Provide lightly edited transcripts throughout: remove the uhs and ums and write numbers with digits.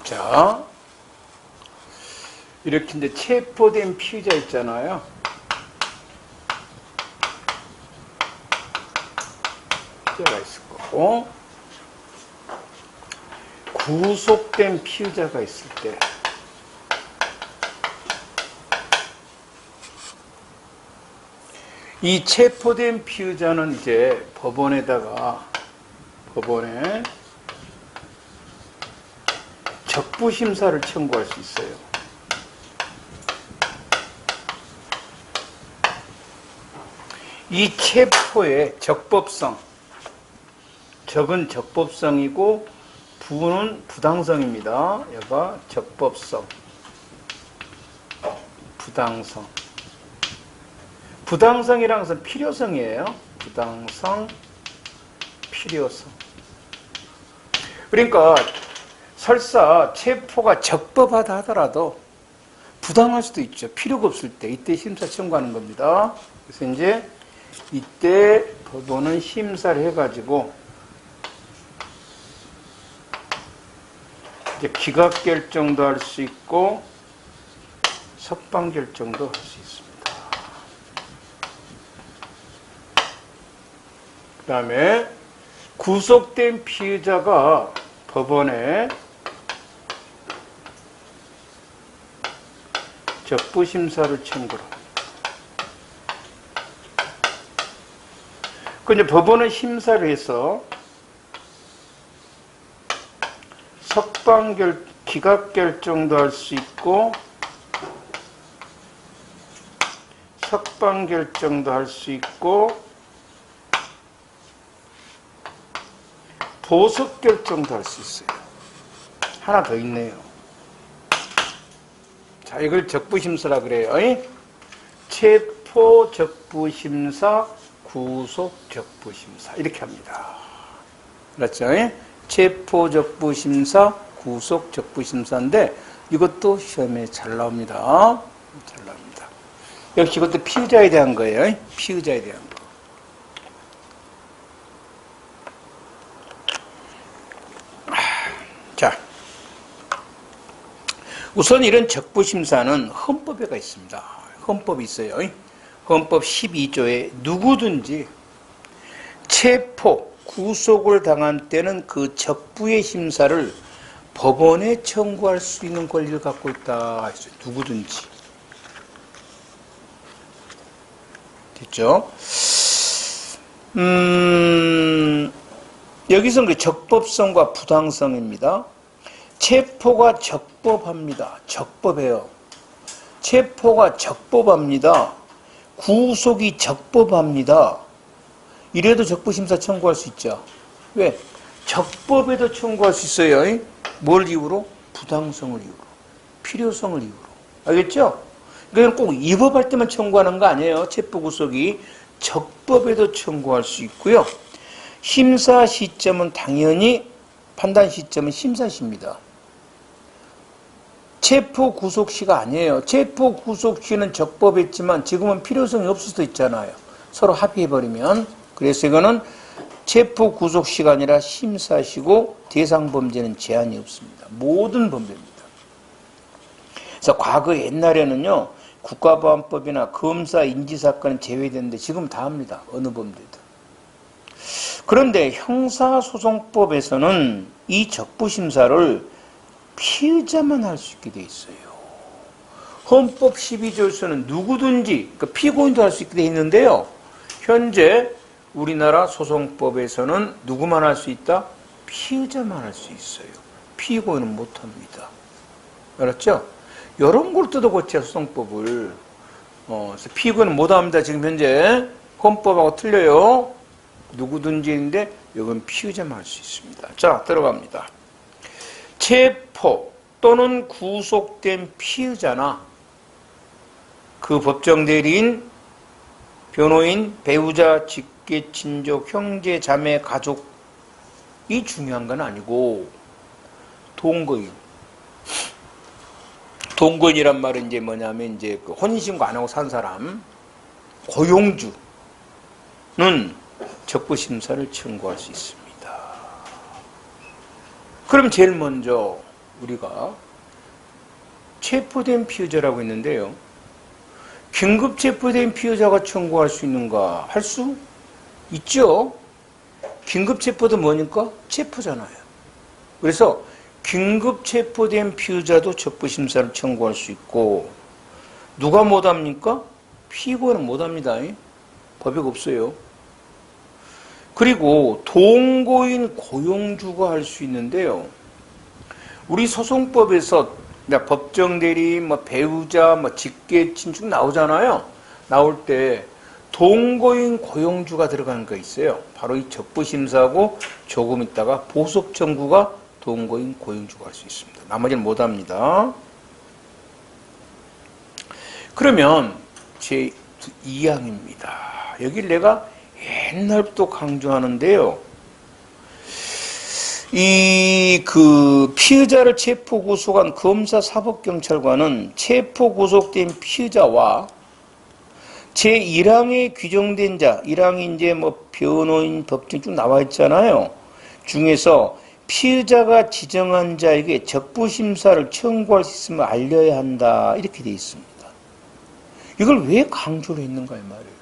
자, 이렇게 이제 체포된 피의자 있잖아요. 피의자가 있을 거고, 구속된 피의자가 있을 때, 이 체포된 피의자는 이제 법원에 적부심사를 청구할 수 있어요. 이 체포의 적법성, 적은 적법성이고 부는 부당성입니다. 여가 적법성, 부당성. 부당성이란 것은 필요성이에요. 부당성, 필요성. 그러니까 설사 체포가 적법하다 하더라도 부당할 수도 있죠. 필요가 없을 때 이때 심사 청구하는 겁니다. 그래서 이제 이때 법원은 심사를 해가지고 이제 기각 결정도 할 수 있고 석방 결정도 할 수 있습니다. 그 다음에 구속된 피의자가 법원에 적부심사를 청구를 합니다. 그 이제 법원은 심사를 해서 기각 결정도 할 수 있고 석방 결정도 할 수 있고 보석 결정도 할 수 있어요. 하나 더 있네요. 자, 이걸 적부심사라 그래요. 체포 적부심사, 구속 적부심사 이렇게 합니다. 그렇죠? 체포 적부심사, 구속 적부심사인데 이것도 시험에 잘 나옵니다. 잘 나옵니다. 역시 이것도 피의자에 대한 거예요. 피의자에 대한 거. 자, 우선 이런 적부심사는 헌법에가 있습니다. 헌법이 있어요. 헌법 12조에 누구든지 체포, 구속을 당한 때는 그 적부의 심사를 법원에 청구할 수 있는 권리를 갖고 있다 했어요. 누구든지. 됐죠? 여기서는 그 적법성과 부당성입니다. 체포가 적법합니다. 적법해요. 체포가 적법합니다. 구속이 적법합니다. 이래도 적부심사 청구할 수 있죠. 왜? 적법에도 청구할 수 있어요. 뭘 이유로? 부당성을 이유로. 필요성을 이유로. 알겠죠? 그냥 꼭 위법할 때만 청구하는 거 아니에요. 체포 구속이 적법에도 청구할 수 있고요. 심사 시점은 당연히 판단 시점은 심사시입니다. 체포 구속시가 아니에요. 체포 구속시는 적법했지만 지금은 필요성이 없을 수도 있잖아요. 서로 합의해버리면. 그래서 이거는 체포 구속시가 아니라 심사시고 대상 범죄는 제한이 없습니다. 모든 범죄입니다. 그래서 과거 옛날에는요, 국가보안법이나 검사 인지사건은 제외됐는데 지금 다 합니다. 어느 범죄든. 그런데 형사소송법에서는 이 적부심사를 피의자만 할 수 있게 돼 있어요. 헌법 12조에서는 누구든지, 그러니까 피고인도 할 수 있게 돼 있는데요. 현재 우리나라 소송법에서는 누구만 할 수 있다? 피의자만 할 수 있어요. 피고인은 못합니다. 알았죠? 이런 걸 뜯어 고쳐야 소송법을. 그래서 피고인은 못합니다. 지금 현재 헌법하고 틀려요. 누구든지인데 이건 피의자만 할 수 있습니다. 자, 들어갑니다. 체포 또는 구속된 피의자나 그 법정 대리인, 변호인, 배우자, 직계, 친족, 형제, 자매, 가족이 중요한 건 아니고 동거인. 동거인이란 말은 이제 뭐냐면 이제 그 혼인신고 안 하고 산 사람, 고용주는 적부심사를 청구할 수 있습니다. 그럼 제일 먼저 우리가 체포된 피의자라고 있는데요. 긴급 체포된 피의자가 청구할 수 있는가? 할 수 있죠. 긴급 체포도 뭐니까? 체포잖아요. 그래서 긴급 체포된 피의자도 적부심사를 청구할 수 있고, 누가 못합니까? 피고는 못합니다. 법이 없어요. 그리고 동거인 고용주가 할 수 있는데요. 우리 소송법에서 법정대리, 배우자, 직계친 쭉 나오잖아요. 나올 때 동거인 고용주가 들어가는 거 있어요. 바로 이 적부심사하고 조금 있다가 보석 청구가 동거인 고용주가 할 수 있습니다. 나머지는 못합니다. 그러면 제 2항입니다. 여기 내가 옛날부터 강조하는데요. 피의자를 체포 구속한 검사 사법경찰관은 체포 구속된 피의자와 제1항에 규정된 자, 1항이 이제 변호인, 법정 쭉 나와 있잖아요. 중에서 피의자가 지정한 자에게 적부심사를 청구할 수 있음을 알려야 한다. 이렇게 되어 있습니다. 이걸 왜 강조를 했는가 이 말이에요.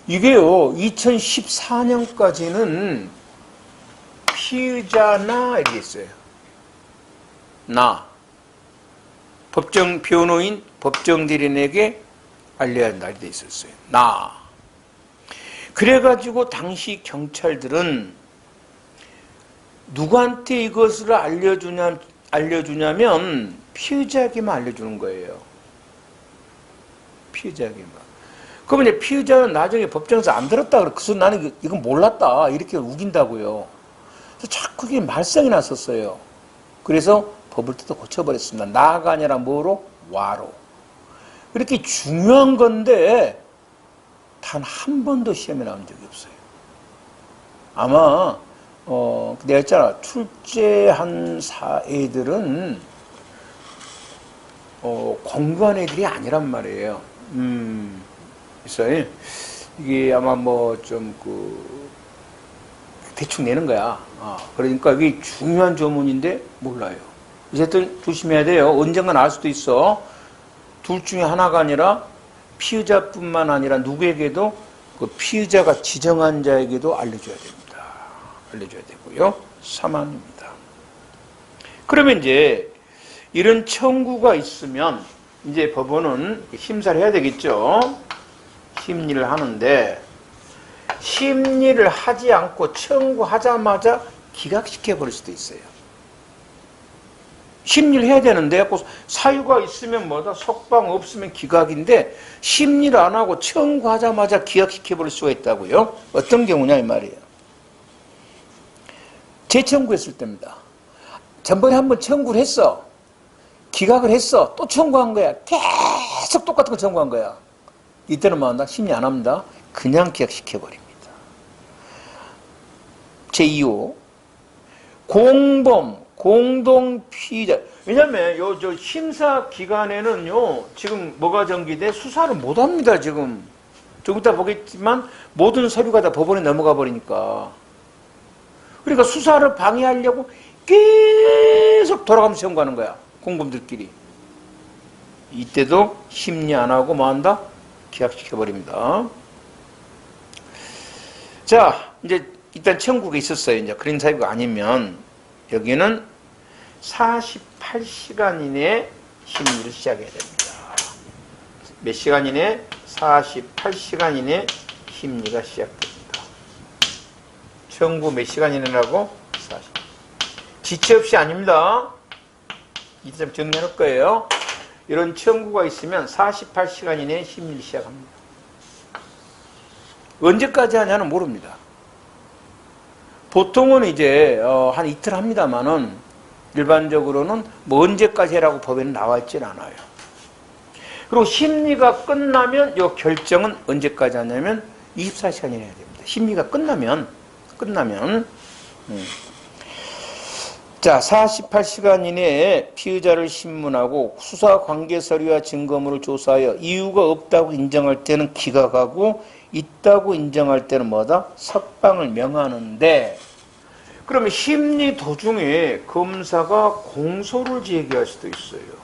이게요, 2014년까지는 피의자나 이렇게 있어요. 나. 법정 변호인, 법정 대리인에게 알려야 한다. 이렇게 있었어요. 나. 그래가지고 당시 경찰들은 누구한테 이것을 알려주냐면 피의자에게만 알려주는 거예요. 피의자에게만. 그러면 이제 피의자는 나중에 법정에서 안 들었다 그래. 그래서 나는 이건 몰랐다. 이렇게 우긴다고요. 그래서 자꾸 그게 말썽이 났었어요. 그래서 법을 뜯어 고쳐버렸습니다. 나가 아니라 뭐로? 와로. 이렇게 중요한 건데 단 한 번도 시험에 나온 적이 없어요. 아마 내가 했잖아. 출제한 애들은 공부한 애들이 아니란 말이에요. 그래서 이게 아마 대충 내는 거야. 그러니까 이게 중요한 조문인데 몰라요. 어쨌든 조심해야 돼요. 언젠가 나올 수도 있어. 둘 중에 하나가 아니라 피의자뿐만 아니라 누구에게도 그 피의자가 지정한 자에게도 알려줘야 됩니다. 알려줘야 되고요. 3항입니다. 그러면 이제 이런 청구가 있으면 이제 법원은 심사를 해야 되겠죠. 심리를 하는데 심리를 하지 않고 청구하자마자 기각시켜 버릴 수도 있어요. 심리를 해야 되는데 사유가 있으면 뭐다? 석방 없으면 기각인데 심리를 안 하고 청구하자마자 기각시켜 버릴 수가 있다고요. 어떤 경우냐 이 말이에요. 재청구했을 때입니다. 전번에 한번 청구를 했어. 기각을 했어. 또 청구한 거야. 계속 똑같은 거 청구한 거야. 이때는 뭐 한다? 심리 안 합니다. 그냥 기각시켜버립니다. 제2호 공범, 공동피의자. 왜냐면 저 심사 기간에는요, 지금 뭐가 전개돼? 수사를 못 합니다, 지금. 좀 이따 보겠지만 모든 서류가 다 법원에 넘어가 버리니까. 그러니까 수사를 방해하려고 계속 돌아가면서 청구하는 거야. 공범들끼리. 이때도 심리 안 하고 뭐 한다? 기각시켜버립니다. 자, 이제 일단 청구가 있었어요. 이제 그런 사유가 아니면 여기는 48시간 이내에 심리를 시작해야 됩니다. 몇 시간 이내? 48시간 이내에 심리가 시작됩니다. 청구 몇 시간 이내라고? 40. 지체 없이 아닙니다. 이제 좀 정리해 놓을 거예요. 이런 청구가 있으면 48시간 이내에 심리를 시작합니다. 언제까지 하냐는 모릅니다. 보통은 이제 한 이틀 합니다만은 일반적으로는 뭐 언제까지 해라고 법에는 나와 있진 않아요. 그리고 심리가 끝나면 이 결정은 언제까지 하냐면 24시간 이내에 해야 됩니다. 심리가 끝나면 자, 48시간 이내에 피의자를 신문하고 수사 관계 서류와 증거물을 조사하여 이유가 없다고 인정할 때는 기각하고 있다고 인정할 때는 뭐다? 석방을 명하는데 그러면 심리 도중에 검사가 공소를 제기할 수도 있어요.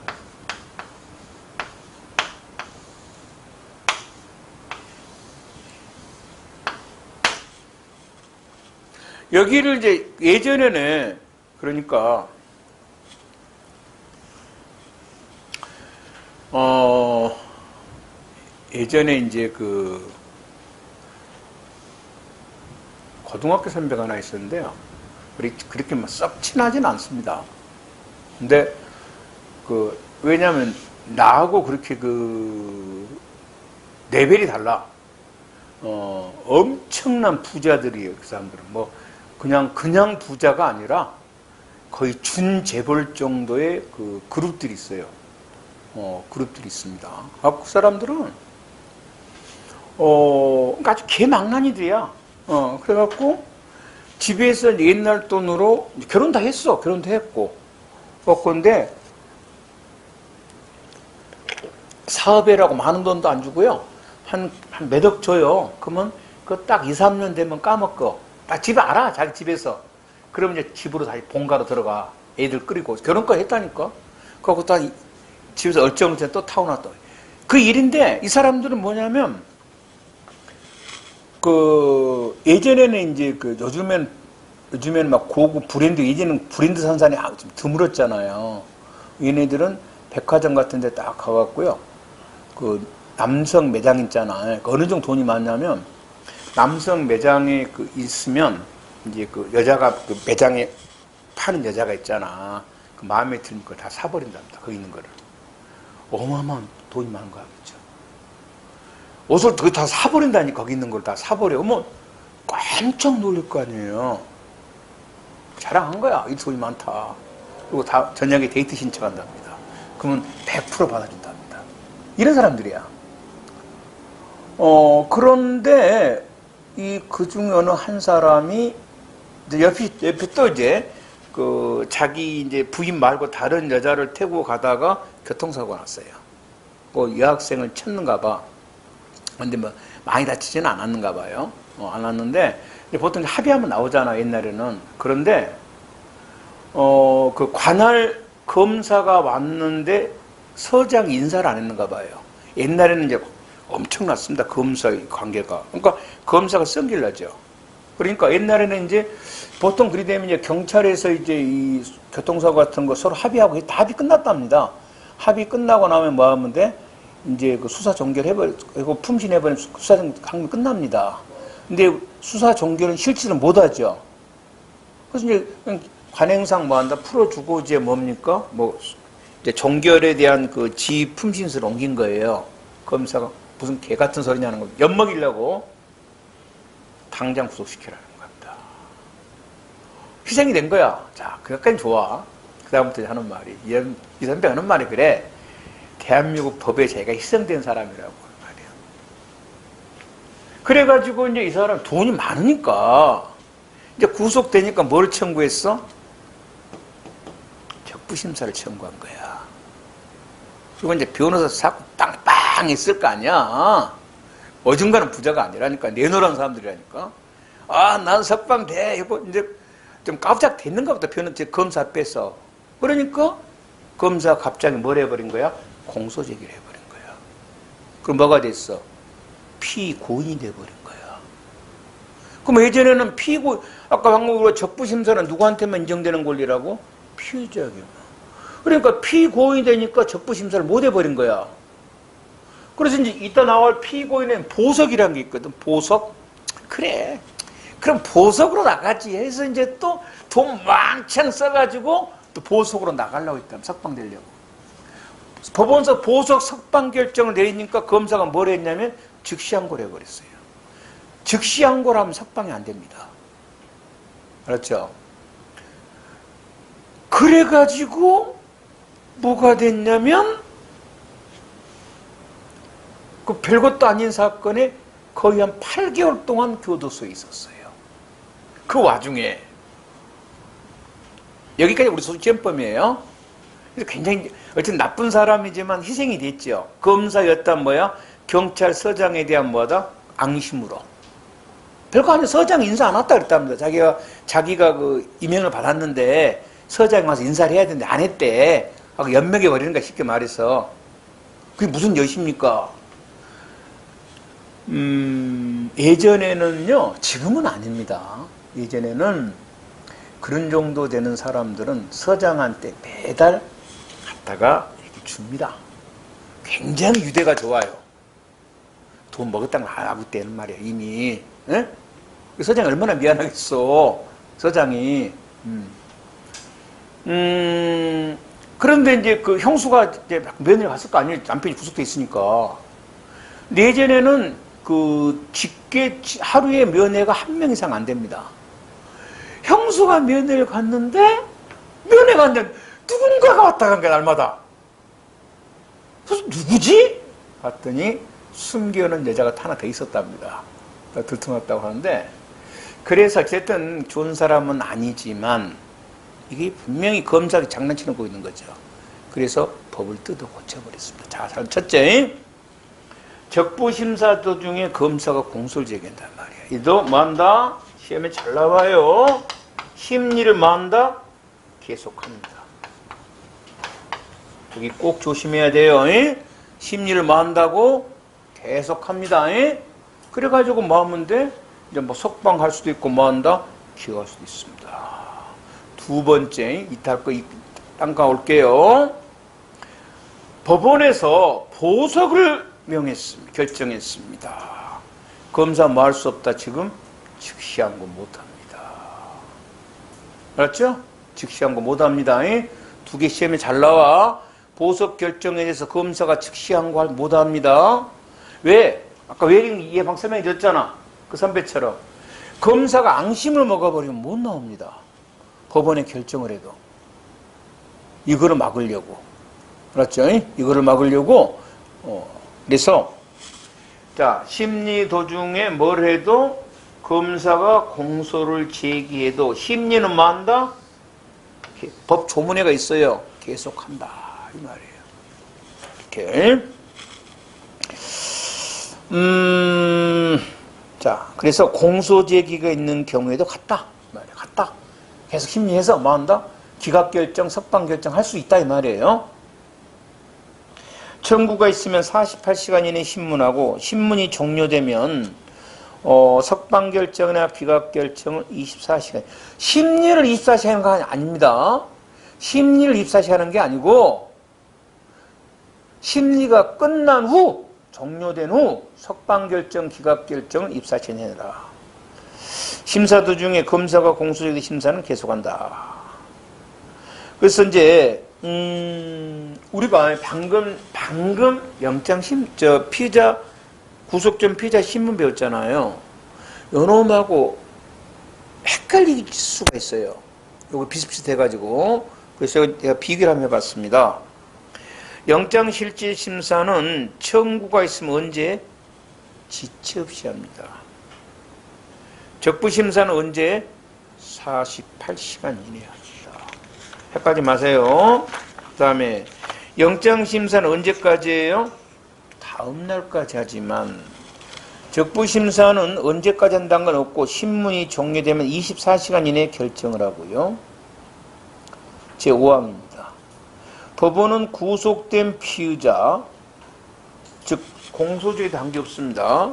여기를 이제 예전에는 그러니까 예전에 이제 그 고등학교 선배가 하나 있었는데요. 그렇게 막 썩 친하진 않습니다. 근데 왜냐면 나하고 그렇게 레벨이 달라. 엄청난 부자들이에요, 그 사람들은. 뭐 그냥 부자가 아니라 거의 준재벌 정도의 그룹들이 있어요. 그룹들이 있습니다. 그 사람들은 아주 개망난이들이야. 그래갖고 집에서 옛날 돈으로 결혼 다 했어. 결혼도 했고. 근데 사업회라고 많은 돈도 안 주고요. 한 몇 억 줘요. 그러면 딱 2, 3년 되면 까먹고. 딱 집에 알아. 자기 집에서. 그러면 이제 집으로 다시 본가로 들어가. 애들 끌이고. 결혼까지 했다니까. 그러고 딱 집에서 얼쩡얼쩡 또 타고났다. 그 일인데 이 사람들은 뭐냐면 예전에는 이제 요즘에는 막 고급 브랜드, 예전에는 브랜드 산산이 좀 드물었잖아요. 얘네들은 백화점 같은 데 딱 가갖고요. 남성 매장 있잖아요. 어느 정도 돈이 많냐면, 남성 매장에 있으면, 이제 여자가 매장에 파는 여자가 있잖아. 마음에 드는 걸 다 사버린답니다. 거기 있는 거를. 어마어마한 돈이 많은 거 알겠죠. 옷을 그거 다 사버린다니, 거기 있는 걸 다 사버려. 깜짝 놀랄 거 아니에요. 자랑한 거야. 이 돈이 많다. 그리고 다 저녁에 데이트 신청한답니다. 그러면 100% 받아준답니다. 이런 사람들이야. 그런데 그 중에 어느 한 사람이 옆에 또 이제 자기 이제 부인 말고 다른 여자를 태우고 가다가 교통사고가 났어요. 여학생을 쳤는가 봐. 근데 뭐 많이 다치지는 않았는가 봐요. 안 왔는데 보통 합의하면 나오잖아, 옛날에는. 그런데 관할 검사가 왔는데 서장 인사를 안 했는가 봐요. 옛날에는 이제 엄청났습니다, 검사의 관계가. 그러니까 검사가 썩길나죠. 그러니까 옛날에는 이제 보통 그리 되면 이제 경찰에서 이제 이 교통사고 같은 거 서로 합의하고 다 합의 끝났답니다. 합의 끝나고 나면 뭐 하면 돼? 이제 수사 종결해버리고 품신해버리면 수사 강면 끝납니다. 근데 수사 종결은 실질을 못하죠. 그래서 이제 관행상 뭐 한다? 풀어주고 이제 뭡니까? 이제 종결에 대한 지휘 품신서를 옮긴 거예요. 검사가 무슨 개 같은 소리냐는 거. 엿먹이려고 당장 구속시키라는 겁니다. 희생이 된 거야. 자, 그것까지 좋아. 그 다음부터 하는 말이, 이 선배 하는 말이 그래. 대한민국 법에 자기가 희생된 사람이라고 하는 말이야. 그래가지고 이제 이 사람 돈이 많으니까 이제 구속되니까 뭘 청구했어? 적부심사를 청구한 거야. 그리고 이제 변호사 사고 빵빵 있을 거 아니야. 어중간한 부자가 아니라니까. 내놓으라는 사람들이라니까. 난 석방돼. 이거 이제 좀 깜짝 됐는가 보다. 검사 앞에서. 그러니까 검사가 갑자기 뭘 해버린 거야? 공소 제기를 해버린 거야. 그럼 뭐가 됐어? 피고인이 돼버린 거야. 그럼 예전에는 아까 방금 적부심사는 누구한테만 인정되는 권리라고? 피의자에게만. 그러니까 피고인이 되니까 적부심사를 못 해버린 거야. 그래서 이제 이따 나올 피고인은 보석이라는 게 있거든. 보석? 그래. 그럼 보석으로 나가지 해서 이제 또 돈 왕창 써가지고 또 보석으로 나가려고 했다. 석방되려고. 법원에서 보석 석방 결정을 내리니까 검사가 뭘 했냐면 즉시항고를 해버렸어요. 즉시항고를 하면 석방이 안 됩니다. 그렇죠? 그래가지고 뭐가 됐냐면 별것도 아닌 사건에 거의 한 8개월 동안 교도소에 있었어요. 그 와중에 여기까지 우리 소지범이에요. 그래서 굉장히 어쨌든 나쁜 사람이지만 희생이 됐죠. 검사였단 뭐야? 경찰서장에 대한 뭐다? 앙심으로. 별거 아니에요. 서장 인사 안 왔다 그랬답니다. 자기가 그 임명을 받았는데 서장이 와서 인사를 해야 되는데 안 했대. 하고 연맥해 버리는 거야, 쉽게 말해서. 그게 무슨 여십니까? 예전에는요, 지금은 아닙니다. 예전에는 그런 정도 되는 사람들은 서장한테 매달 갖다가 이렇게 줍니다. 굉장히 유대가 좋아요. 돈 먹었다는 걸 알고 있다는 말이야, 이미. 예? 서장이 얼마나 미안하겠어, 서장이. 그런데 이제 그 형수가 이제 면회를 갔을 거 아니에요. 남편이 구속돼 있으니까. 예전에는 그 직계 하루에 면회가 한 명 이상 안 됩니다. 형수가 면회를 갔는데 면회가 갔는데 누군가가 왔다 간 거야, 날마다. 그래서 누구지? 봤더니 숨겨놓은 여자가 하나 더 있었답니다. 들통났다고 하는데, 그래서 어쨌든 좋은 사람은 아니지만 이게 분명히 검사가 장난치는 거 있는 거죠. 그래서 법을 뜯어 고쳐버렸습니다. 자, 첫째, 적부심사 도중에 검사가 공소를 제기한단 말이야. 이도 뭐한다? 시험에 잘 나와요. 심리를 뭐한다? 계속합니다. 여기 꼭 조심해야 돼요. 심리를 뭐한다고? 계속합니다. 그래가지고 뭐 하면 돼? 이제 뭐 석방할 수도 있고 뭐한다? 기각할 수도 있습니다. 두 번째, 이탈 거 땅가 올게요. 법원에서 보석을 결정했습니다. 검사 뭐 할 수 없다. 지금 즉시한 거 못합니다. 알았죠? 즉시한 거 못합니다. 두 개 시험에 잘 나와. 보석 결정에 대해서 검사가 즉시한 거 못합니다. 왜? 아까 외령 예방 설명해 줬잖아. 그 선배처럼. 검사가 앙심을 먹어버리면 못 나옵니다. 법원에 결정을 해도. 이거를 막으려고. 알았죠? 이거를 막으려고. 그래서, 자, 심리 도중에 뭘 해도 검사가 공소를 제기해도 심리는 뭐 한다? 법 조문회가 있어요. 계속한다. 이 말이에요. 이렇게. 자, 그래서 공소 제기가 있는 경우에도 같다. 이 말이에요. 같다. 계속 심리해서 뭐 한다? 기각결정, 석방결정 할 수 있다. 이 말이에요. 청구가 있으면 48시간 이내에 신문하고, 신문이 종료되면 석방결정이나 기각결정을 24시간. 심리를 24시간 하는 거 아닙니다. 심리를 24시간 하는 게 아니고, 심리가 끝난 후, 종료된 후 석방결정, 기각결정을 24시간 해라. 심사 도중에 검사가 공소제기 심사는 계속한다. 그래서 이제 우리가 방금 피의자 구속 전 피의자 신문 배웠잖아요. 요놈하고 헷갈릴 수가 있어요. 요거 비슷비슷해가지고. 그래서 제가 비교를 한번 해봤습니다. 영장실질심사는 청구가 있으면 언제? 지체 없이 합니다. 적부심사는 언제? 48시간 이내에 합니다. 헷갈리지 마세요. 그 다음에 영장심사는 언제까지예요? 다음날까지 하지만 적부심사는 언제까지 한다는 건 없고 신문이 종료되면 24시간 이내에 결정을 하고요. 제5항입니다. 법원은 구속된 피의자, 즉 공소주의에 관계없습니다.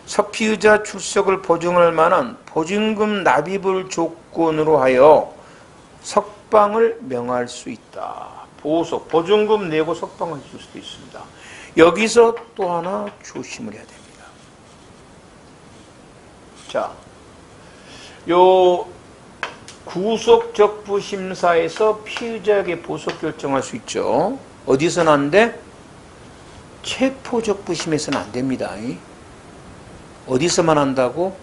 서피의자 출석을 보증할 만한 보증금 납입을 조건으로 하여 석방을 명할 수 있다. 보증금 내고 석방을 줄 수도 있습니다. 여기서 또 하나 조심을 해야 됩니다. 자, 요 구속적부심사에서 피의자에게 보석 결정할 수 있죠. 어디서는 안 돼? 체포적부심에서는 안 됩니다. 어디서만 한다고?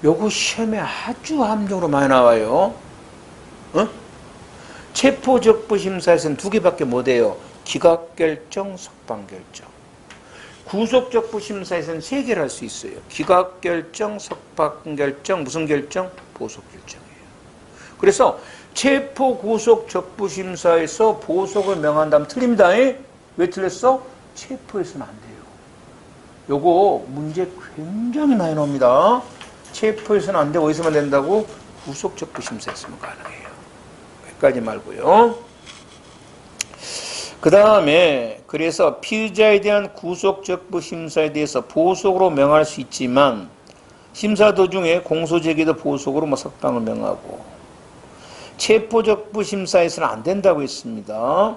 요거 시험에 아주 함정으로 많이 나와요. 체포적부심사에서는 두 개밖에 못해요. 기각결정, 석방결정. 구속적부심사에서는 세 개를 할 수 있어요. 기각결정, 석방결정, 무슨 결정? 보석결정이에요. 그래서 체포구속적부심사에서 보석을 명한다면 틀립니다. 왜 틀렸어? 체포해서는 안 돼요. 요거 문제 굉장히 많이 나옵니다. 체포해서는 안 되고 어디서만 된다고? 구속적부심사에서만 가능해요. 여기까지 말고요. 그 다음에 그래서 피의자에 대한 구속적부심사에 대해서 보석으로 명할 수 있지만 심사 도중에 공소제기도 보석으로 뭐 석방을 명하고 체포적부심사에서는 안 된다고 했습니다.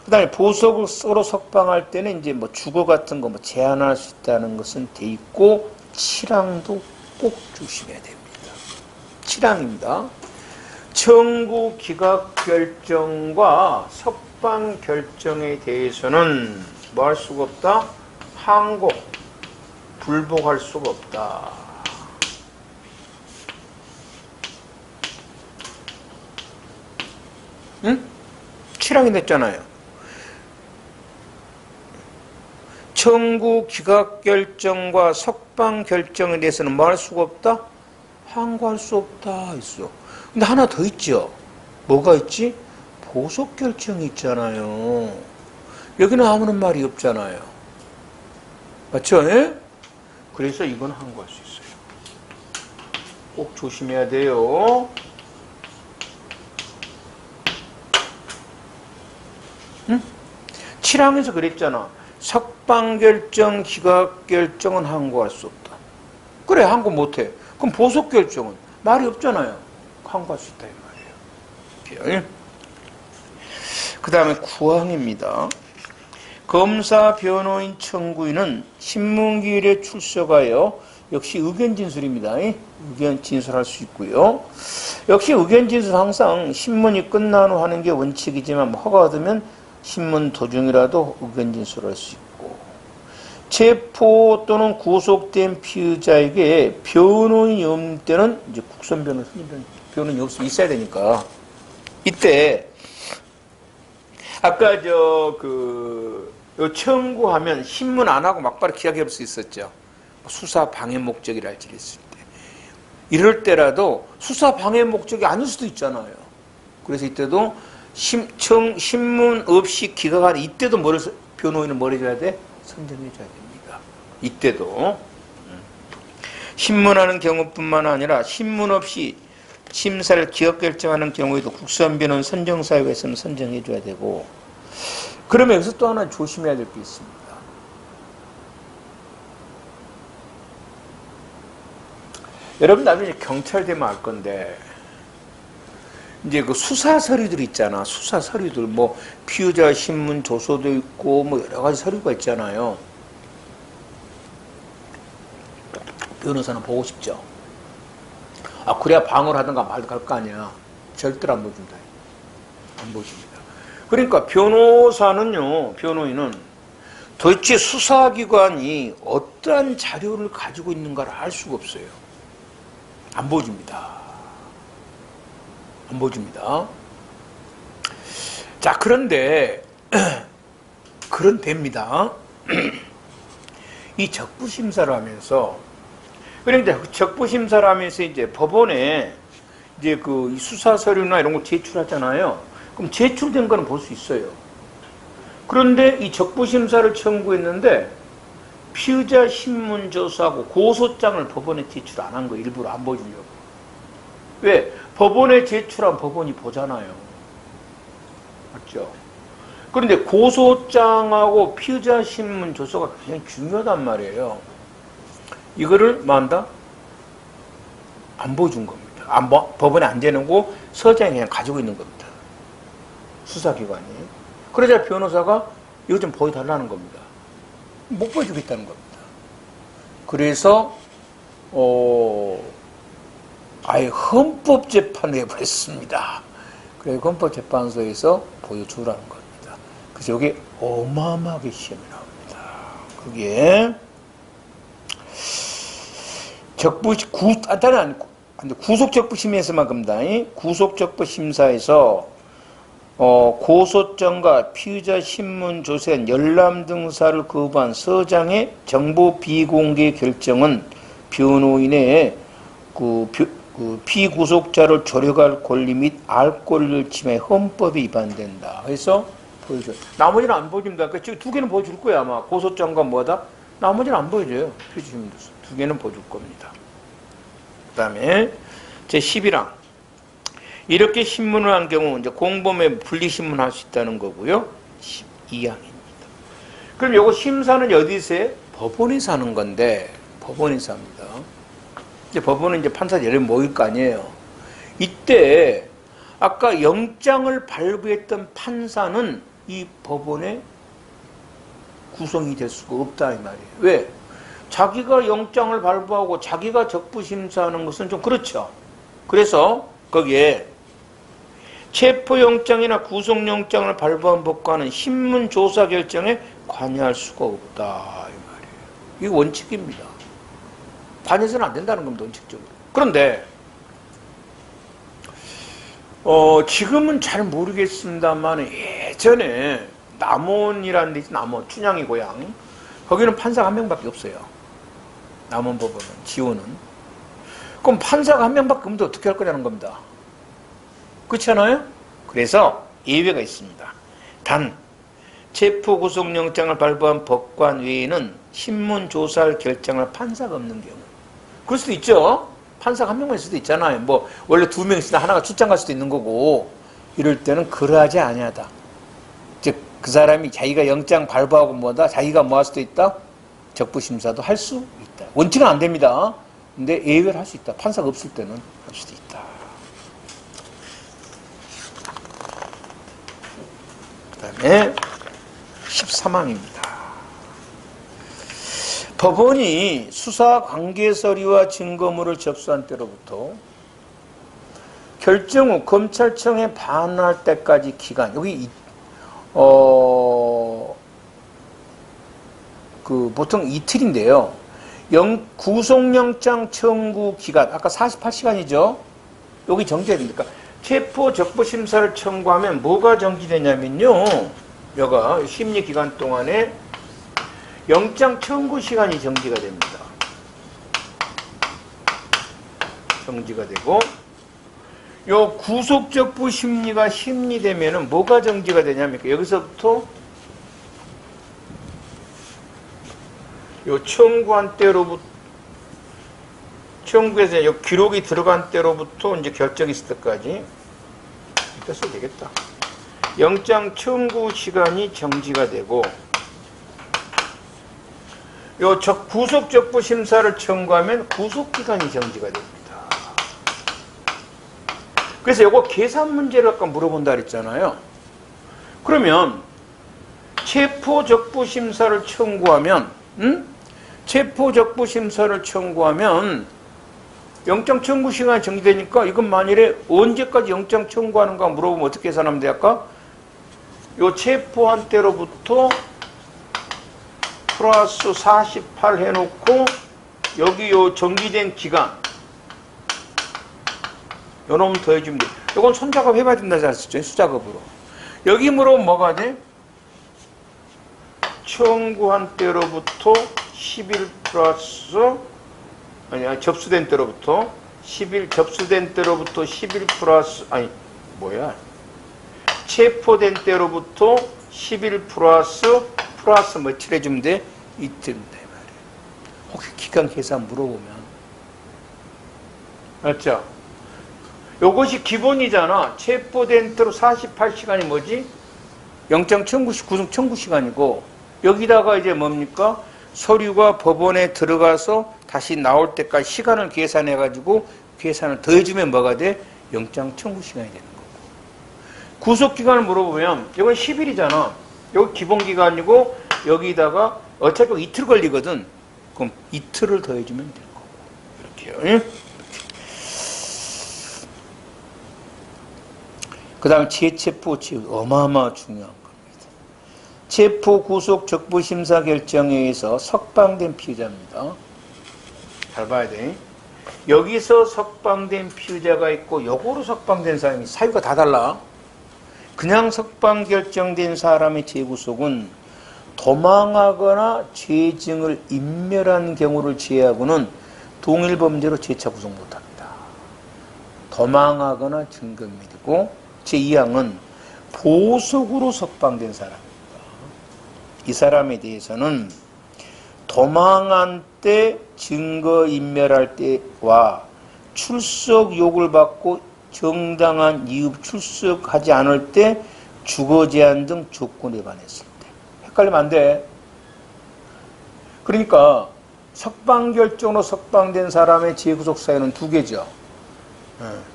그 다음에 보석으로 석방할 때는 이제 뭐 주거 같은 거 뭐 제한할 수 있다는 것은 돼 있고, 치랑도 꼭 조심해야 됩니다. 치랑입니다. 청구 기각 결정과 석방 결정에 대해서는 뭐 할 수가 없다? 항고, 불복할 수가 없다. 응? 치랑이 됐잖아요. 청구 기각 결정과 석방 결정에 대해서는 뭐 할 수가 없다? 항고할 수 없다 있어. 근데 하나 더 있죠. 뭐가 있지? 보석 결정이 있잖아요. 여기는 아무런 말이 없잖아요. 맞죠? 예? 그래서 이건 항고할 수 있어요. 꼭 조심해야 돼요. 응? 7항에서 그랬잖아. 석방결정, 기각결정은 항고할 수 없다. 그래, 항고 못해. 그럼 보석결정은 말이 없잖아요. 항고할 수 있다 이 말이에요. 그 다음에 9항입니다. 검사, 변호인, 청구인은 신문기일에 출석하여 역시 의견 진술입니다. 의견 진술할 수 있고요. 역시 의견 진술 항상 신문이 끝난 후 하는 게 원칙이지만 허가가 얻으면 신문 도중이라도 의견 진술할 수 있고, 체포 또는 구속된 피의자에게 변호인이 없는 때는 이제 국선 변호인이 없으면 있어야 되니까, 이때 아까 청구하면 신문 안 하고 막바로 기각해볼 수 있었죠. 수사 방해 목적이랄지 했을 때. 이럴 때라도 수사 방해 목적이 아닐 수도 있잖아요. 그래서 이때도 신문 없이 기각하는 이때도 변호인은 뭘 해줘야 돼? 선정해줘야 됩니다. 이때도. 신문하는 경우뿐만 아니라 신문 없이 심사를 기각 결정하는 경우에도 국선변호인 선정사유가 있으면 선정해줘야 되고, 그러면 여기서 또 하나 조심해야 될 게 있습니다. 여러분 나중에 경찰 되면 알 건데, 이제 그 수사 서류들 있잖아. 수사 서류들 뭐 피의자 신문 조서도 있고 뭐 여러 가지 서류가 있잖아요. 변호사는 보고 싶죠. 아, 그래야 방어를 하든가 말든가 할 거 아니야. 절대로 안 보여준다. 안 보여줍니다. 그러니까 변호인은 도대체 수사기관이 어떠한 자료를 가지고 있는가를 알 수가 없어요. 안 보여줍니다. 안 보여줍니다. 자, 그런데, 그런데입니다. 이 적부심사를 하면서, 그런데 적부심사를 하면서 이제 법원에 이제 그 수사 서류나 이런 거 제출하잖아요. 그럼 제출된 거는 볼 수 있어요. 그런데 이 적부심사를 청구했는데 피의자 신문 조사하고 고소장을 법원에 제출 안 한 거 일부러 안 보여주려고. 왜? 법원에 제출한 법원이 보잖아요. 맞죠? 그런데 고소장하고 피의자 신문 조서가 굉장히 중요하단 말이에요. 이거를 뭐한다? 안 보여준 겁니다. 법원에 안 대놓고 서장이 그냥 가지고 있는 겁니다. 수사기관이. 그러자 변호사가 이거 좀 보여달라는 겁니다. 못 보여주겠다는 겁니다. 그래서 아예 헌법재판을 해버렸습니다. 그래서 헌법재판소에서 보여주라는 겁니다. 그래서 여기 어마어마하게 시험이 나옵니다. 그게 구속적부심에서만 겁니다. 구속적부심사에서 고소장과 피의자 신문 조서엔 열람 등사를 거부한 서장의 정보 비공개 결정은 변호인의 피구속자를 조력할 권리 및 알 권리를 침해 헌법에 위반된다. 그래서 보여줘. 나머지는 안 보여줍니다. 그 두 개는 보여줄 거야 아마. 고소장과 뭐다? 나머지는 안 보여줘요. 표지신문조서. 두 개는 보여줄 겁니다. 그 다음에 제11항. 이렇게 신문을 한 경우 이제 공범에 분리신문 할 수 있다는 거고요. 12항입니다. 그럼 요거 심사는 어디서 해? 법원에서 하는 건데, 법원에서 합니다. 이제 법원은 이제 판사들이 여러 모일 거 아니에요. 이때, 아까 영장을 발부했던 판사는 이 법원에 구성이 될 수가 없다, 이 말이에요. 왜? 자기가 영장을 발부하고 자기가 적부심사하는 것은 좀 그렇죠. 그래서 거기에 체포영장이나 구속영장을 발부한 법관은 신문조사 결정에 관여할 수가 없다, 이 말이에요. 이게 원칙입니다. 관여해서는 안 된다는 겁니다, 원칙적으로. 그런데 지금은 잘 모르겠습니다만 예전에 남원이라는 데 있죠. 남원, 춘향이 고향. 거기는 판사가 한 명밖에 없어요. 남원법원은, 지원은. 그럼 판사가 한 명밖에 없는데 어떻게 할 거냐는 겁니다. 그렇지 않아요? 그래서 예외가 있습니다. 단 체포 구속영장을 발부한 법관 외에는 신문 조사할 결정할 판사가 없는 경우. 그럴 수도 있죠. 판사가 한 명만 있을 수도 있잖아요. 뭐 원래 두 명 있으면 하나가 출장 갈 수도 있는 거고. 이럴 때는 그러하지 아니하다. 즉 그 사람이 자기가 영장 발부하고 뭐다. 자기가 뭐 할 수도 있다. 적부심사도 할 수 있다. 원칙은 안 됩니다. 근데 예외를 할 수 있다. 판사가 없을 때는 할 수도 있다. 그 다음에 13항입니다. 법원이 수사 관계서류와 증거물을 접수한 때로부터 결정 후 검찰청에 반환할 때까지 기간, 여기 보통 이틀인데요. 구속영장 청구 기간, 아까 48시간이죠. 여기 정지해야 됩니까? 체포 적부심사를 청구하면 뭐가 정지되냐면요. 여가 심리기간 동안에 영장 청구 시간이 정지가 됩니다. 정지가 되고, 요 구속적부 심리가 심리되면은 뭐가 정지가 되냐면 여기서부터 요 청구한 때로부터, 청구해서 요 기록이 들어간 때로부터 이제 결정이 있을 때까지 이따 써도 되겠다. 영장 청구 시간이 정지가 되고, 요 구속적부 심사를 청구하면 구속기간이 정지가 됩니다. 그래서 요거 계산 문제를 아까 물어본다 그랬잖아요. 그러면 체포적부 심사를 청구하면, 체포적부 심사를 청구하면 영장 청구 시간이 정지되니까 이건 만일에 언제까지 영장 청구하는가 물어보면 어떻게 계산하면 돼? 아까 요 체포한 때로부터 플러스 48 해놓고 여기 요 정지된 기간 요 놈 더해주면 돼. 요건 손작업 해봐야 된다지 않았죠? 수작업으로. 여기 물어보면 뭐가 돼? 청구한 때로부터 10일 플러스 아니 접수된 때로부터 10일 접수된 때로부터 10일 플러스 아니 뭐야? 체포된 때로부터 10일 플러스 며칠 해주면 돼? 이틀인데 말이에요. 혹시 기간 계산 물어보면 알죠? 요것이 기본이잖아. 체포된 때로 48시간이 뭐지? 영장 청구 시 구속 청구 시간이고 여기다가 이제 뭡니까? 서류가 법원에 들어가서 다시 나올 때까지 시간을 계산해 가지고 계산을 더해주면 뭐가 돼? 영장 청구 시간이 되는 거고. 구속 기간을 물어보면 이건 10일이잖아. 여기 기본 기간이고 여기다가 어차피 이틀 걸리거든. 그럼 이틀을 더해주면 될 거고. 이렇게요. 그 다음에 재체포, 어마어마 중요한 겁니다. 체포, 구속, 적부, 심사 결정에 의해서 석방된 피의자입니다. 잘 봐야 돼. 여기서 석방된 피의자가 있고 요거로 석방된 사람이 사유가 다 달라. 그냥 석방 결정된 사람의 재구속은 도망하거나 죄증을 인멸한 경우를 제외하고는 동일 범죄로 재차 구속 못합니다. 도망하거나 증거인멸이고 제2항은 보석으로 석방된 사람입니다. 이 사람에 대해서는 도망한 때 증거인멸할 때와 출석 요구를 받고 정당한 이유 출석하지 않을 때 주거 제한 등 조건에 반했을 때. 헷갈리면 안 돼. 그러니까 석방 결정으로 석방된 사람의 재구속 사유는 두 개죠.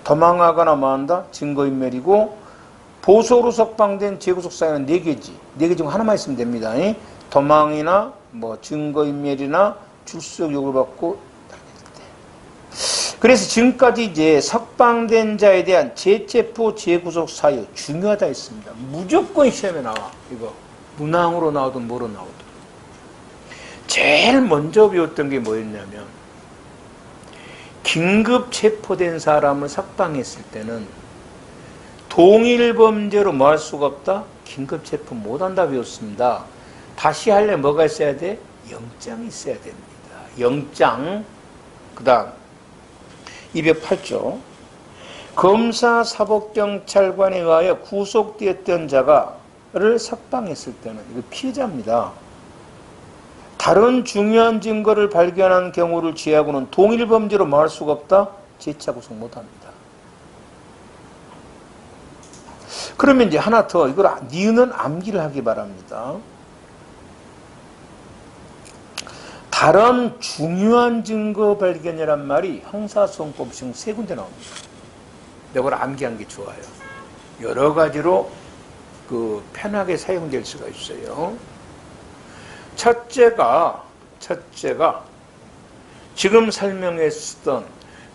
도망하거나 뭐한다? 증거인멸이고, 보석으로 석방된 재구속 사유는 네 개지. 네 개 중 하나만 있으면 됩니다. 도망이나 뭐 증거인멸이나 출석 요구를 받고. 그래서 지금까지 이제 석방된 자에 대한 재체포 재구속 사유 중요하다 했습니다. 무조건 시험에 나와. 이거 문항으로 나오든 뭐로 나오든. 제일 먼저 배웠던 게 뭐였냐면, 긴급 체포된 사람을 석방했을 때는 동일 범죄로 뭐 할 수가 없다? 긴급 체포 못한다 배웠습니다. 다시 하려면 뭐가 있어야 돼? 영장이 있어야 됩니다. 영장. 그 다음 208조. 검사 사법경찰관에 의하여 구속되었던 자가를 석방했을 때는, 이거 피해자입니다. 다른 중요한 증거를 발견한 경우를 제하고는 동일 범죄로 뭐 할 수가 없다? 재차 구속 못합니다. 그러면 이제 하나 더, 이걸 니은은 암기를 하기 바랍니다. 다른 중요한 증거 발견이란 말이 형사소송법 중 세 군데 나옵니다. 이걸 암기한 게 좋아요. 여러 가지로 편하게 사용될 수가 있어요. 첫째가 지금 설명했던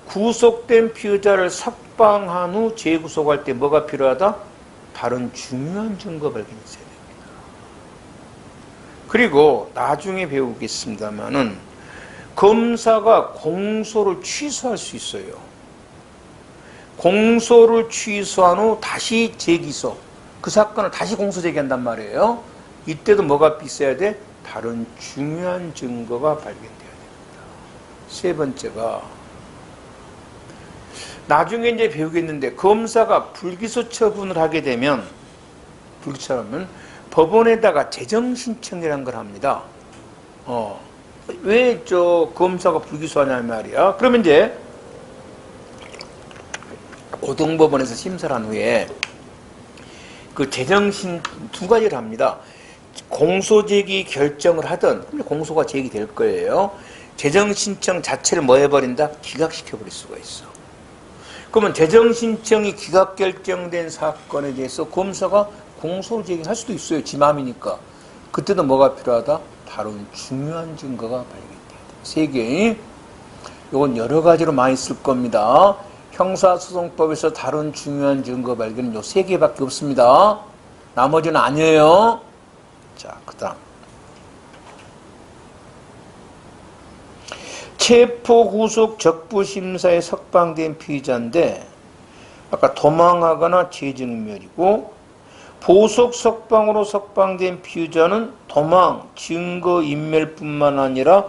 구속된 피의자를 석방한 후 재구속할 때 뭐가 필요하다? 다른 중요한 증거 발견이 있어야 됩니다. 그리고 나중에 배우겠습니다만은 검사가 공소를 취소할 수 있어요. 공소를 취소한 후 다시 재기소, 그 사건을 다시 공소 제기한단 말이에요. 이때도 뭐가 있어야 돼? 다른 중요한 증거가 발견돼야 됩니다. 세 번째가, 나중에 이제 배우겠는데, 검사가 불기소 처분을 하게 되면, 불기소하면 법원에다가 재정신청이라는 걸 합니다. 왜 검사가 불기소하냐는 말이야. 그러면 이제 고등법원에서 심사를 한 후에 그 재정신 두 가지를 합니다. 공소제기 결정을 하든 공소가 제기될 거예요. 재정신청 자체를 뭐 해버린다? 기각시켜버릴 수가 있어. 그러면 재정신청이 기각 결정된 사건에 대해서 검사가 공소를 제기할 수도 있어요. 지 맘이니까. 그때도 뭐가 필요하다? 다른 중요한 증거가 발견돼야 돼. 세 개. 이건 여러 가지로 많이 쓸 겁니다. 형사소송법에서 다른 중요한 증거 발견은 요 세 개밖에 없습니다. 나머지는 아니에요. 자, 그 다음. 체포구속 적부심사에 석방된 피의자인데, 아까 도망하거나 재증인멸이고, 보석 석방으로 석방된 피의자는 도망, 증거인멸뿐만 아니라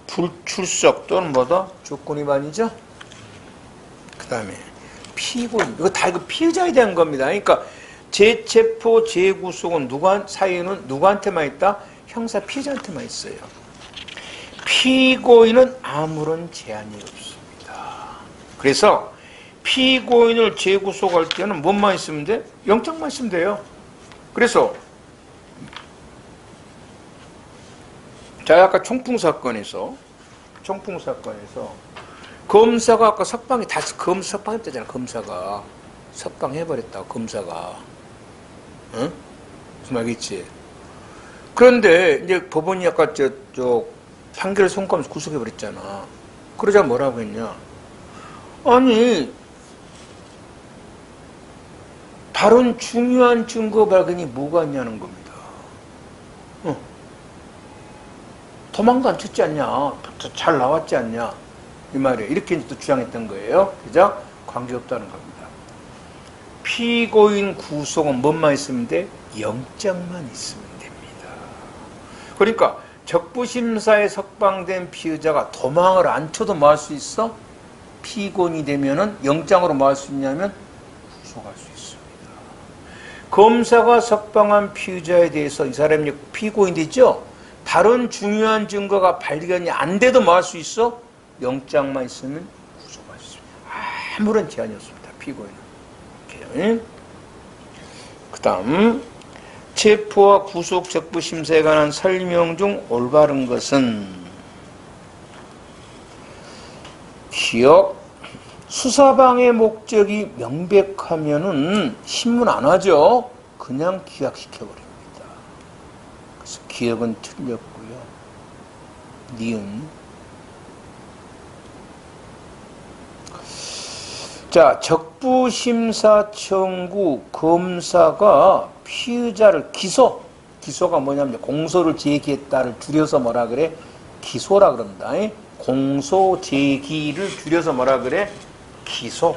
불출석 또는 뭐다? 조건 위반이죠? 그 다음에 피고인, 이거 다 피의자에 대한 겁니다. 그러니까 재체포, 재구속은 사유는 누구한테만 있다? 형사 피해자한테만 있어요. 피고인은 아무런 제한이 없습니다. 그래서 피고인을 재구속할 때는 뭐만 있으면 돼? 영장만 있으면 돼요. 그래서 자, 아까 총풍 사건에서 검사가 아까 석방이 다 석방했다잖아. 검사가 석방해버렸다. 검사가, 응? 무슨 말이겠지? 그런데 이제 법원이 아까 판결을 선고하면서 구속해버렸잖아. 그러자 뭐라고 했냐? 아니, 다른 중요한 증거 발견이 뭐가 있냐는 겁니다. 도망도 안 쳤지 않냐? 잘 나왔지 않냐? 이 말이에요. 이렇게 또 주장했던 거예요. 그죠? 관계없다는 겁니다. 피고인 구속은 뭐만 있으면 돼? 영장만 있으면 됩니다. 그러니까 적부심사에 석방된 피의자가 도망을 안 쳐도 뭐 할 수 있어? 피고인이 되면은 영장으로 뭐 할 수 있냐면 구속할 수 있습니다. 검사가 석방한 피의자에 대해서 이 사람이 피고인 되죠? 다른 중요한 증거가 발견이 안 돼도 뭐 할 수 있어? 영장만 있으면 구속할 수 있습니다. 아무런 제한이 없습니다. 피고인은. 이렇게. 그 다음 체포와 구속 적부 심사에 관한 설명 중 올바른 것은 기억 수사방해 목적이 명백하면은 신문 안 하죠. 그냥 기각시켜버립니다. 그래서 기억은 틀렸고요. 니은. 자, 적부심사 청구 검사가 피의자를 기소가 뭐냐면 공소를 제기했다를 줄여서 뭐라 그래? 기소라 그런다. 공소 제기를 줄여서 뭐라 그래? 기소.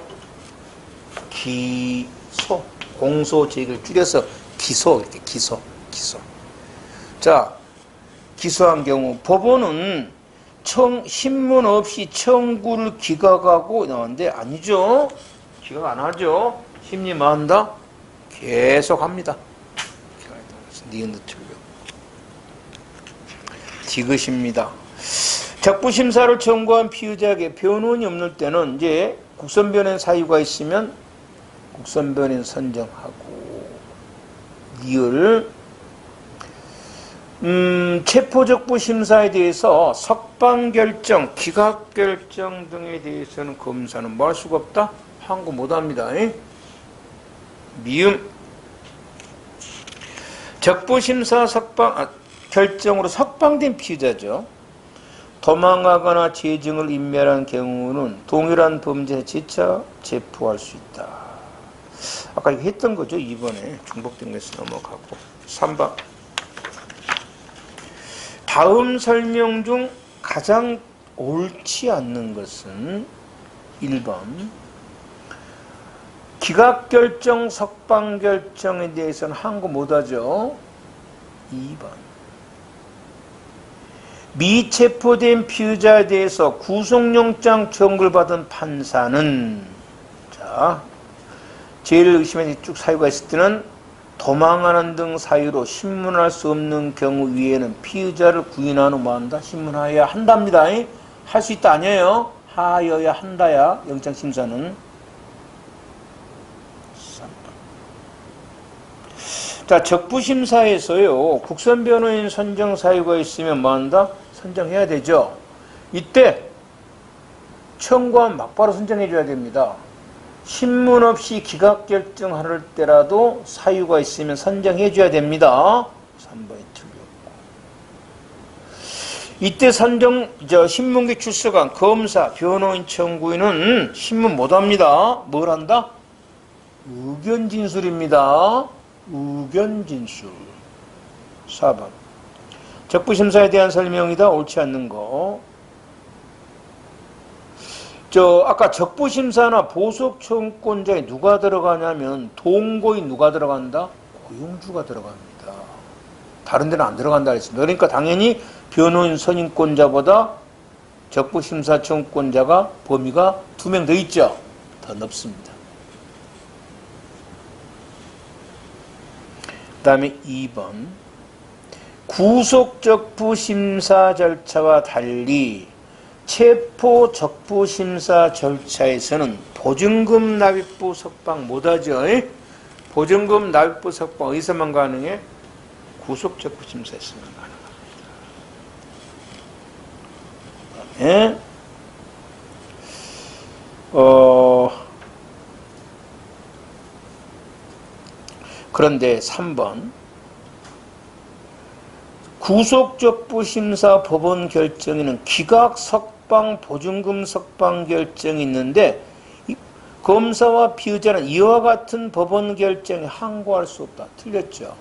공소 제기를 줄여서 기소. 이렇게 기소. 자, 기소한 경우 법원은 신문 없이 청구를 기각하고 나왔는데 아니죠. 기각 안 하죠. 심리 뭐 한다? 계속 합니다. 니은도 틀려. 디귿입니다. 적부심사를 청구한 피의자에게 변호인이 없는 때는 이제 국선변호인 사유가 있으면 국선변호인 선정하고 니을 체포적부심사에 대해서 석방결정, 기각결정 등에 대해서는 검사는 뭐 할 수가 없다? 항고 못합니다. 미음 적부심사 결정으로 석방된 피의자죠. 도망가거나 재증을 인멸한 경우는 동일한 범죄에 지쳐 체포할 수 있다. 아까 이거 했던 거죠. 2번에 중복된 것에서 넘어가고 3번 다음 설명 중 가장 옳지 않는 것은 1번 기각결정, 석방결정에 대해서는 항고 못하죠. 2번 미체포된 피의자에 대해서 구속영장 청구를 받은 판사는 자 제일 의심에 쭉 사유가 있을 때는 도망하는 등 사유로 신문할 수 없는 경우 위에는 피의자를 구인한 후 뭐한다? 신문하여야 한답니다. 할 수 있다 아니에요? 하여야 한다야 영장심사는. 3번. 자, 적부심사에서요 국선변호인 선정 사유가 있으면 뭐한다? 선정해야 되죠. 이때 청구하면 막바로 선정해줘야 됩니다. 신문 없이 기각결정할 때라도 사유가 있으면 선정해줘야 됩니다. 3번이 틀렸고. 이때 신문기 출석한 검사, 변호인, 청구인은 신문 못합니다. 뭘 한다? 의견진술입니다. 의견진술. 4번. 적부심사에 대한 설명이다. 옳지 않는 거. 아까 적부심사나 보석청구권자에 누가 들어가냐면 동거인 누가 들어간다? 고용주가 들어갑니다. 다른 데는 안 들어간다 그랬습니다. 그러니까 당연히 변호인 선임권자보다 적부심사 청구권자가 범위가 2명 더 있죠. 더 넓습니다. 그 다음에 2번 구속적부심사 절차와 달리 체포 적부심사 절차에서는 보증금 납입부 석방 못하죠. 보증금 납입부 석방 어디서만 가능해? 구속적부심사에서만 가능합니다. 그런데 3번 구속적부심사 법원 결정에는 기각 석방 보증금 석방 결정이 있는데 검사와 피의자는 이와 같은 법원 결정에 항고할 수 없다. 틀렸죠.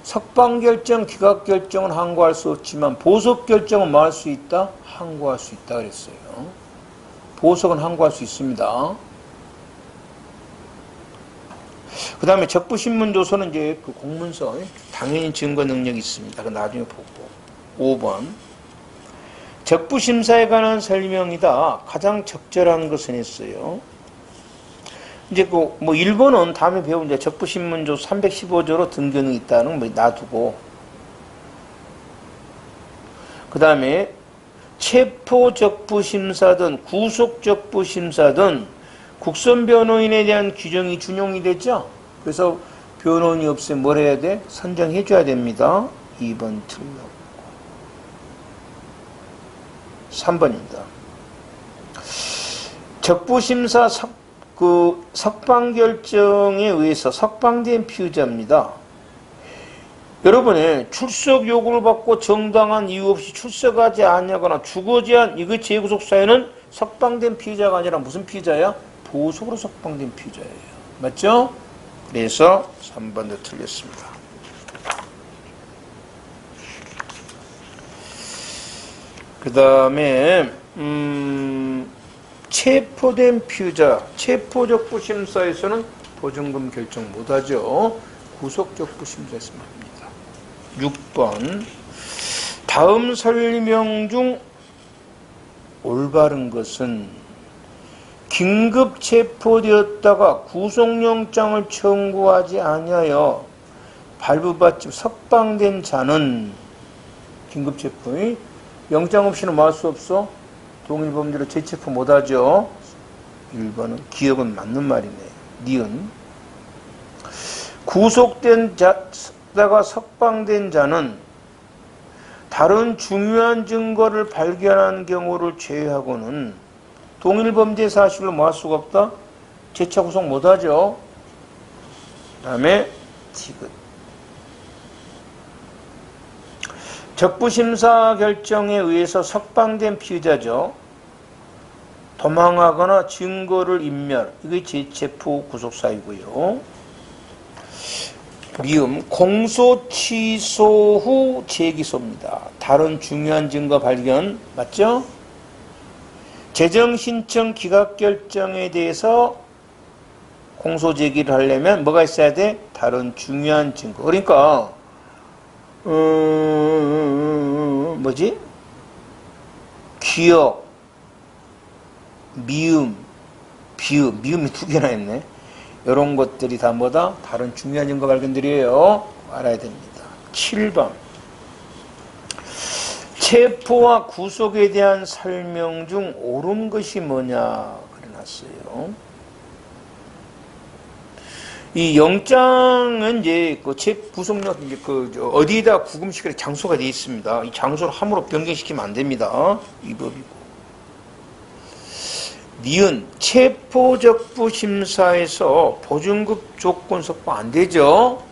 석방 결정, 기각 결정은 항고할 수 없지만 보석 결정은 뭐 할 수 있다? 항고할 수 있다 그랬어요. 보석은 항고할 수 있습니다. 그 다음에 적부신문조서는 이제 그 공문서 당연히 증거 능력이 있습니다. 그 나중에 보고. 5번 적부심사에 관한 설명이다. 가장 적절한 것은 했어요. 이제 그 뭐 1번은 다음에 배운 이제 적부신문조 315조로 등기능이 있다는 거 놔두고 그 다음에 체포적부심사든 구속적부심사든 국선변호인에 대한 규정이 준용이 됐죠. 그래서 변호인이 없으면 뭘 해야 돼? 선정해 줘야 됩니다. 2번 틀렸고 3번입니다. 적부심사 석방 결정에 의해서 석방된 피의자입니다. 여러분의 출석 요구를 받고 정당한 이유 없이 출석하지 않냐거나 주거제한 이거 재구속 사유는 석방된 피의자가 아니라 무슨 피의자야? 보석으로 석방된 피의자예요. 맞죠? 그래서 3번도 틀렸습니다. 그 다음에 체포된 피의자 체포적부심사에서는 보증금 결정 못하죠. 구속적부심사에서만 합니다. 6번 다음 설명 중 올바른 것은 긴급 체포되었다가 구속영장을 청구하지 아니하여 발부받지 석방된 자는 긴급 체포의 영장 없이는 뭐 할 수 없어? 동일범죄로 재체포 못하죠. 1번은 기억은 맞는 말이네. 니은 구속된 자다가 석방된 자는 다른 중요한 증거를 발견한 경우를 제외하고는 동일범죄 사실로 뭐 할 수가 없다? 재차 구속 못하죠. 그 다음에 디귿 적부심사 결정에 의해서 석방된 피의자죠. 도망하거나 증거를 인멸 이게 재체포 구속사유고요. 미음 공소 취소 후 재기소입니다. 다른 중요한 증거 발견 맞죠? 재정신청 기각결정에 대해서 공소 제기를 하려면 뭐가 있어야 돼? 다른 중요한 증거. 그러니까 뭐지? 기억, 미음, 비음, 미음이 2개나 있네. 이런 것들이 다 뭐다? 다른 중요한 증거 발견들이에요. 알아야 됩니다. 7번 체포와 구속에 대한 설명 중 옳은 것이 뭐냐 그래놨어요. 이 영장은 이제 그 구속력 이제 어디에다 구금시킬 장소가 되어 있습니다. 이 장소를 함부로 변경시키면 안 됩니다. 이 법이고. 니은 체포적부심사에서 보증금 조건 석방 안 되죠.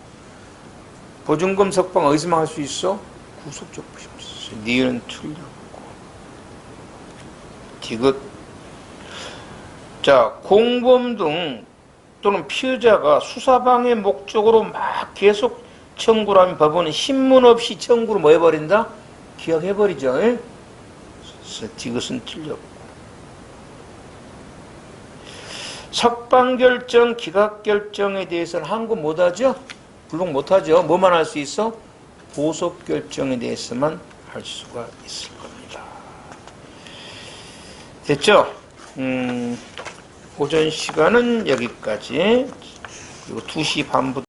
보증금 석방 어디서만 할 수 있어? 구속적부심사. 니은 틀렸고. 디귿. 자, 공범 등 또는 피의자가 수사방해 목적으로 막 계속 청구를 하면 법원은 신문 없이 청구를 뭐 해버린다? 기각해버리죠. 그래서 디귿은 틀렸고. 석방결정, 기각결정에 대해서는 항고 못하죠? 불복 못하죠? 뭐만 할 수 있어? 보석결정에 대해서만 할 수가 있을 겁니다. 됐죠? 오전 시간은 여기까지. 그리고 2시 반부터